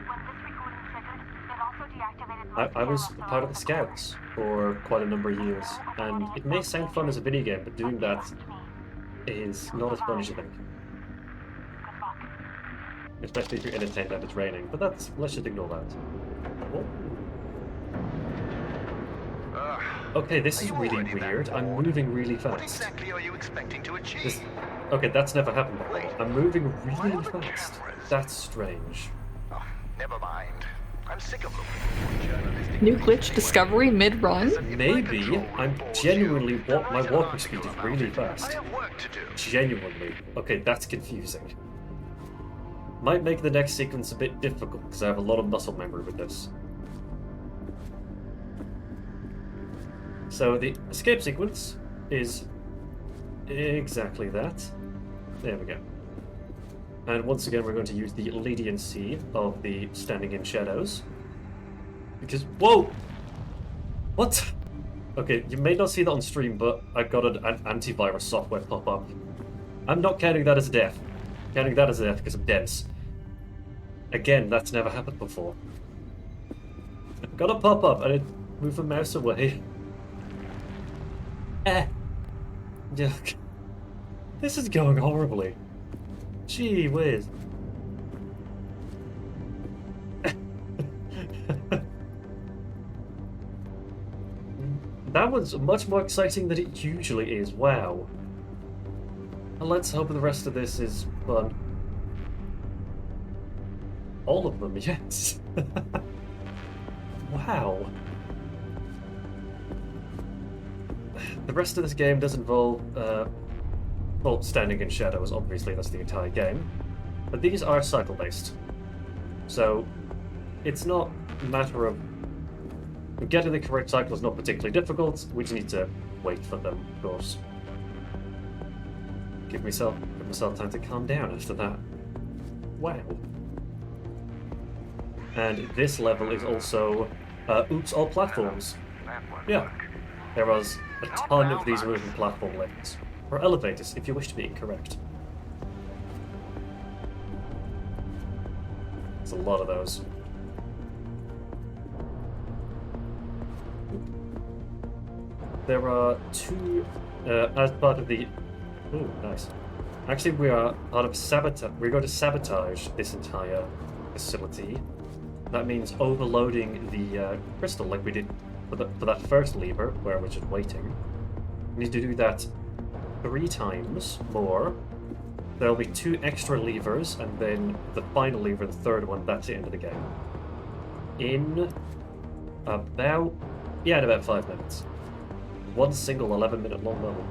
When this recording triggered, it also deactivated I was part of the Scouts for quite a number of years, and it may sound fun as a video game, but doing that is not as fun as you think. Good luck. Especially if you're in a tent and it's raining, but let's just ignore that. Oh. Okay, this is really weird. I'm moving really What fast. exactly are you expecting to achieve? Okay, that's never happened before. I'm moving really fast. That's strange. Oh, never mind. I'm sick of looking for journalistic New glitch discovery mid-run? Maybe I'm genuinely my walking speed is really I fast. have work to do. Genuinely. Okay, that's confusing. Might make the next sequence a bit difficult because I have a lot of muscle memory with this. So the escape sequence is exactly that. There we go. And once again, we're going to use the leniency of the standing in shadows. Because, whoa! What? Okay, you may not see that on stream, but I got an antivirus software pop up. I'm not counting that as a death. I'm counting that as a death because I'm dense. Again, that's never happened before. Got a pop up and it moved the mouse away. Yuck. This is going horribly. Gee whiz. That was much more exciting than it usually is. Wow. And let's hope the rest of this is fun. All of them, yes. Wow. The rest of this game does involve, well, standing in shadows, obviously, that's the entire game. But these are cycle-based. So, it's not a matter of... Getting the correct cycle is not particularly difficult, we just need to wait for them, of course. Give myself time to calm down after that. Wow. And this level is also, oops, all platforms. Yeah. There was a ton of these moving platform layers, or elevators, if you wish to be incorrect. There's a lot of those. There are two, as part of the... Ooh, nice. Actually, we are part of sabotage. We're going to sabotage this entire facility. That means overloading the crystal, like we did for that first lever, where we're just waiting. We need to do that 3 times more. There'll be 2 extra levers, and then the final lever, the third one, that's the end of the game. In about 5 minutes. One single 11-minute long level.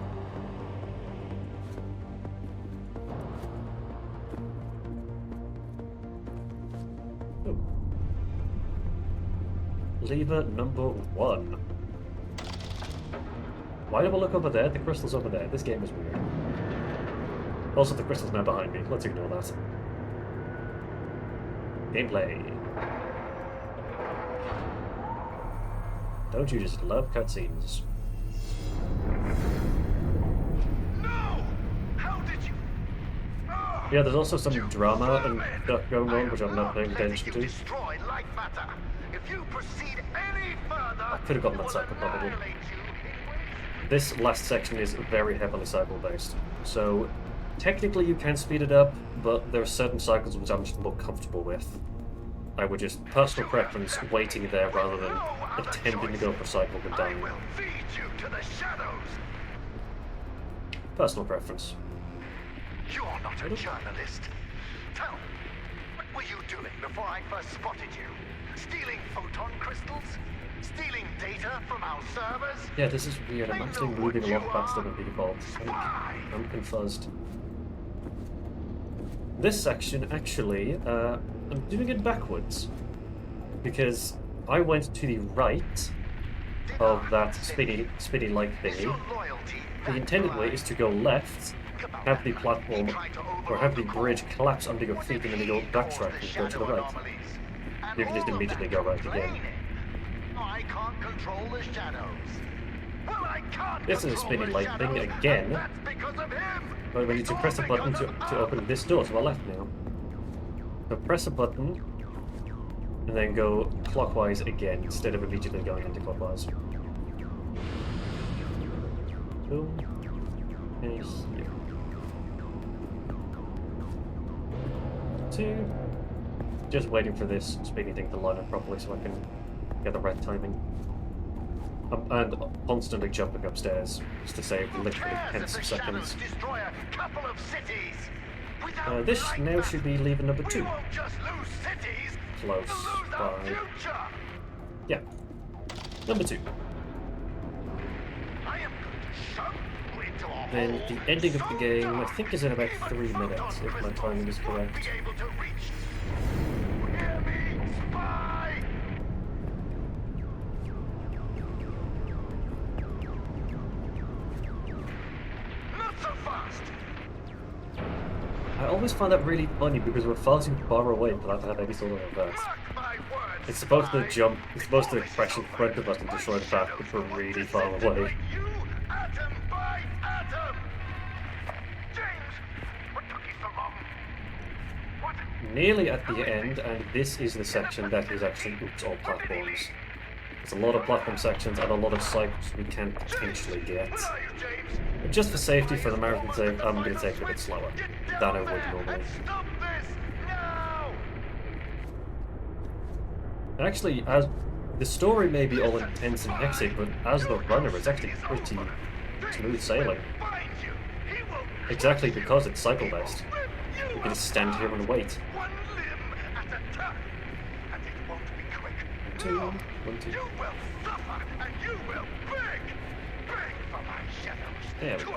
Lever number 1. Why do I look over there? The crystal's over there. This game is weird. Also, the crystal's now behind me. Let's ignore that. Gameplay. Don't you just love cutscenes? No! How did you? Yeah, there's also some drama and stuff going on, which I'm not paying attention to. Destroy Lightmatter. If you proceed any further, I could have gotten that cycle, probably. this last section is very heavily cycle-based. So technically you can speed it up, but there are certain cycles which I'm just more comfortable with. I would just personal preference waiting there rather than attempting to go for a cycle and dying. Personal preference. You're not a journalist. Tell me, what were you doing before I first spotted you? Stealing photon crystals? Stealing data from our servers? Yeah, this is weird. I'm actually moving a lot faster than default. I'm confused. This section, actually, I'm doing it backwards. Because I went to the right of that spinny light thingy. The intended way is to go left, have the platform, or have the bridge collapse under your feet, and then you go backtrack and go to the right. You can just immediately go right again. I can't control the shadows. Well, I can't. This is a spinny light thing again. That's because of him. But we need to press a button to open this door to our left now. So press a button, and then go clockwise again, instead of immediately going anti-clockwise. Boom. And here. 2. Just waiting for this spinny thing to line up properly so I can get the right timing. And constantly jumping upstairs, just to save literally tens of seconds. This now should be lever number 2. Close by. Yeah. Number 2. Then the ending of the game, I think, is in about 3 minutes, if my timing is correct. I always find that really funny because we're far too far away for that to have any sort of reverse. It's supposed to jump, it's supposed to crash in front of us and destroy the path, but we're really far away. Nearly at the end, and this is the section that is actually all platforms. There's a lot of platform sections and a lot of cycles we can potentially get. But just for safety, for the marathon sake, I'm going to take it a bit slower than I would normally. Actually, as the story may be all intense and hectic, but as the runner, it's actually pretty smooth sailing. Exactly because it's cycle-based. You can just stand here and wait. 2, 1, 2. There we go.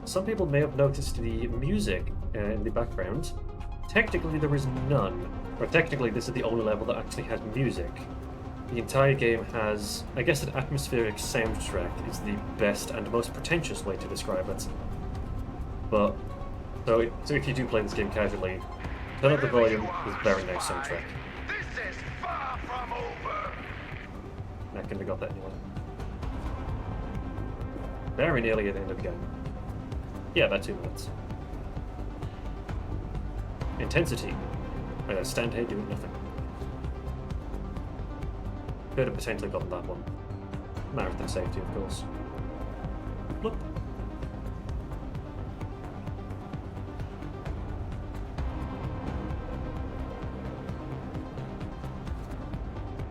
Some people may have noticed the music in the background. Technically there is none, or technically this is the only level that actually has music. The entire game has, I guess, an atmospheric soundtrack is the best and most pretentious way to describe it. But, so if you do play this game casually, turn up the volume, there's a very nice soundtrack. This is far from over. I couldn't have got that anyway. Very nearly at the end of the game. Yeah, about 2 minutes. Intensity. Stand here doing nothing. Could have potentially gotten that one. Marathon safety, of course. Look.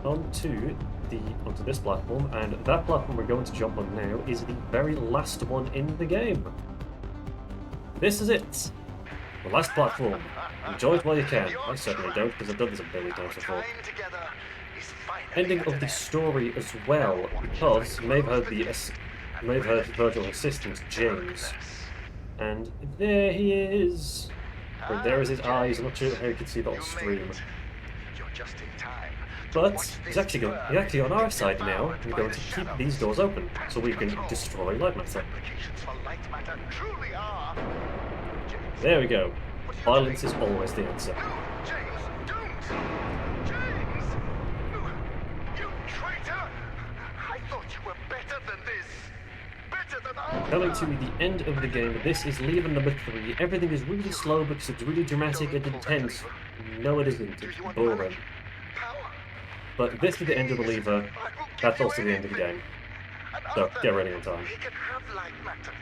Onto this platform, and that platform we're going to jump on now is the very last one in the game. This is it. The last platform. Enjoy it while you can. I certainly don't, because I've done this a billion times before. Ending of the story as well, because you may have heard Virtual Assistant James, and there he is. Or there is his eyes. I'm not sure how you can see that on stream. But he's actually on our side now, and we're going to keep these doors open so we can destroy Lightmatter. There we go. Violence is always the answer. Coming to the end of the game, this is lever number 3. Everything is really slow because it's really dramatic and intense. No, it isn't. It's boring. But this is the end of the lever. That's also the end of the game. So get ready on time. He can have Lightmatter.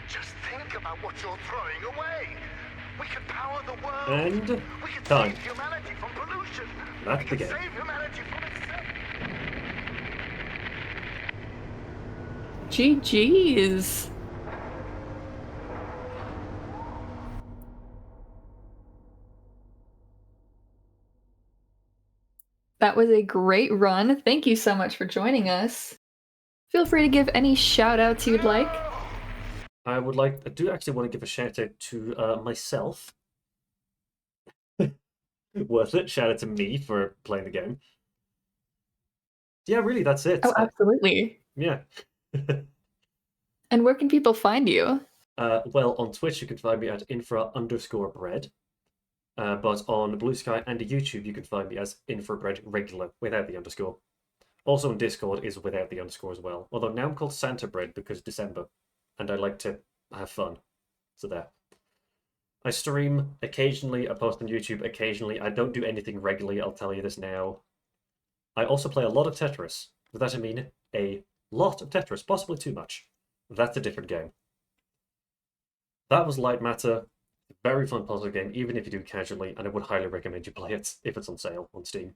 Just think about what you're throwing away. We can power the world. And we can time. save humanity from pollution. That's we the can game. save humanity from itself. GG's. That was a great run. Thank you so much for joining us. Feel free to give any shout outs you'd like. I do actually want to give a shout out to myself. Worth it. Shout out to me for playing the game. Yeah, really, that's it. Oh, absolutely. Yeah. And where can people find you? Well, on Twitch you can find me at infra_bread. But on Blue Sky and YouTube you can find me as infrabread regular without the underscore. Also on Discord is without the underscore as well. Although now I'm called Santa Bread because December, and I like to have fun. So there. I stream occasionally, I post on YouTube occasionally. I don't do anything regularly, I'll tell you this now. I also play a lot of Tetris. With that I mean a lot of Tetris, possibly too much. That's a different game. That was Lightmatter. Very fun puzzle game, even if you do it casually, and I would highly recommend you play it if it's on sale on Steam.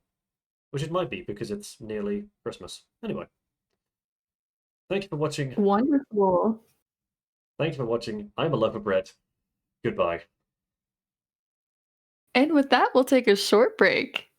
Which it might be, because it's nearly Christmas. Anyway. Thank you for watching. Wonderful. Thank you for watching. I'm a loaf of bread. Goodbye. And with that, we'll take a short break.